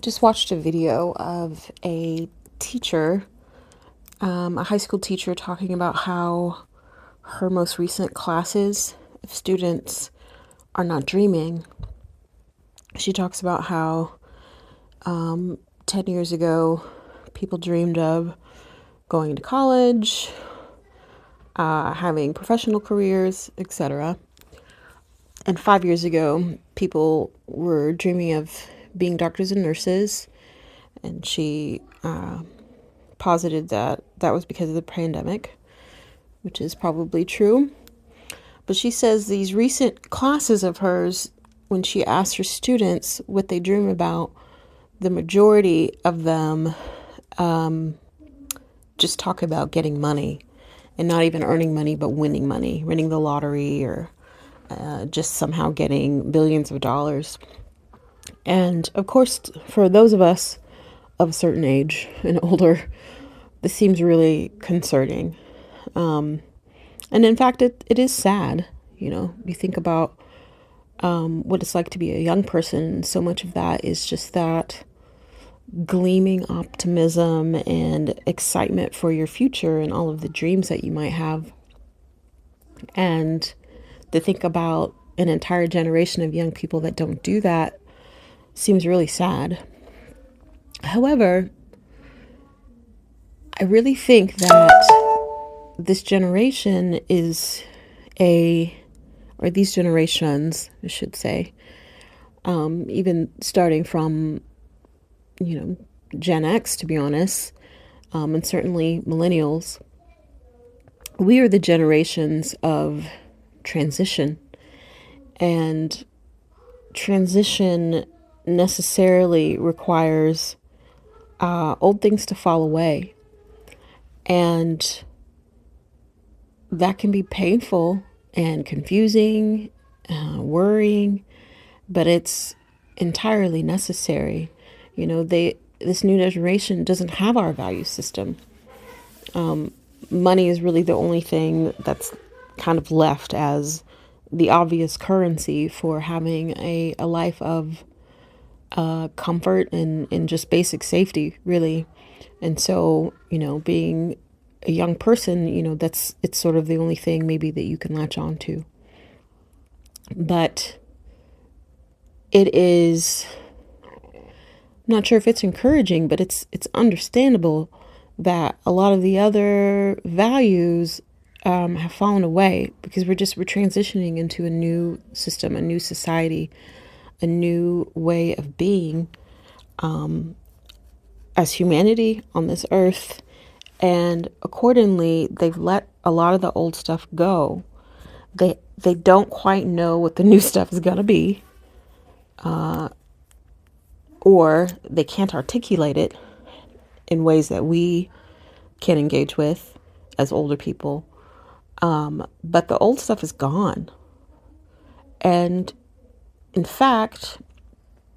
just watched a video of a teacher, a high school teacher, talking about how her most recent classes of students are not dreaming. She talks about how 10 years ago, people dreamed of going to college, having professional careers, etc. And 5 years ago, people were dreaming of being doctors and nurses. And she posited that that was because of the pandemic, which is probably true. But she says these recent classes of hers, when she asked her students what they dream about, the majority of them just talk about getting money, and not even earning money, but winning money, winning the lottery, or just somehow getting billions of dollars. And of course, for those of us of a certain age and older, this seems really concerning. And in fact, it is sad. You think about what it's like to be a young person. So much of that is just that gleaming optimism and excitement for your future and all of the dreams that you might have. And to think about an entire generation of young people that don't do that seems really sad. However, I really think that this generation or these generations, I should say, even starting from, Gen X, to be honest, and certainly millennials, we are the generations of transition. And transition necessarily requires old things to fall away. And that can be painful and confusing, worrying, but it's entirely necessary. This new generation doesn't have our value system. Money is really the only thing that's kind of left as the obvious currency for having a life of comfort and just basic safety, really. And so, being a young person, it's sort of the only thing maybe that you can latch on to. But it is, I'm not sure if it's encouraging, but it's understandable that a lot of the other values have fallen away, because we're transitioning into a new system, a new society, a new way of being as humanity on this earth. And accordingly, they've let a lot of the old stuff go. They don't quite know what the new stuff is going to be, or they can't articulate it in ways that we can engage with as older people. But the old stuff is gone. And in fact,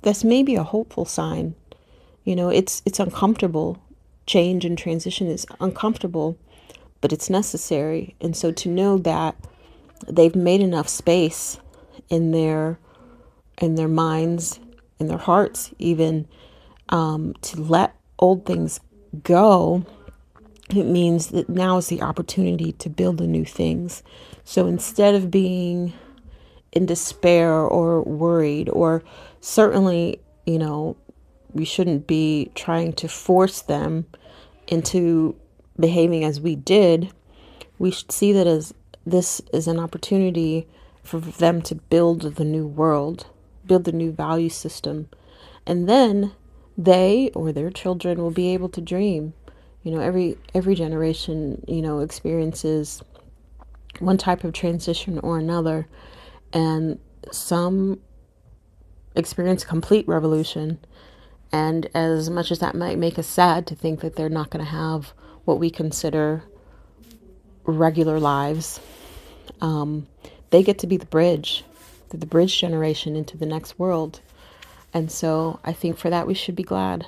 this may be a hopeful sign. It's uncomfortable. Change and transition is uncomfortable, but it's necessary. And so to know that they've made enough space in their minds, in their hearts even, to let old things go, it means that now is the opportunity to build the new things. So instead of being in despair or worried, or certainly, we shouldn't be trying to force them into behaving as we did. We should see that as this is an opportunity for them to build the new world, build the new value system. And then they or their children will be able to dream. Every generation, experiences one type of transition or another. And some experience complete revolution. And as much as that might make us sad to think that they're not going to have what we consider regular lives, they get to be the bridge generation into the next world. And so I think for that we should be glad.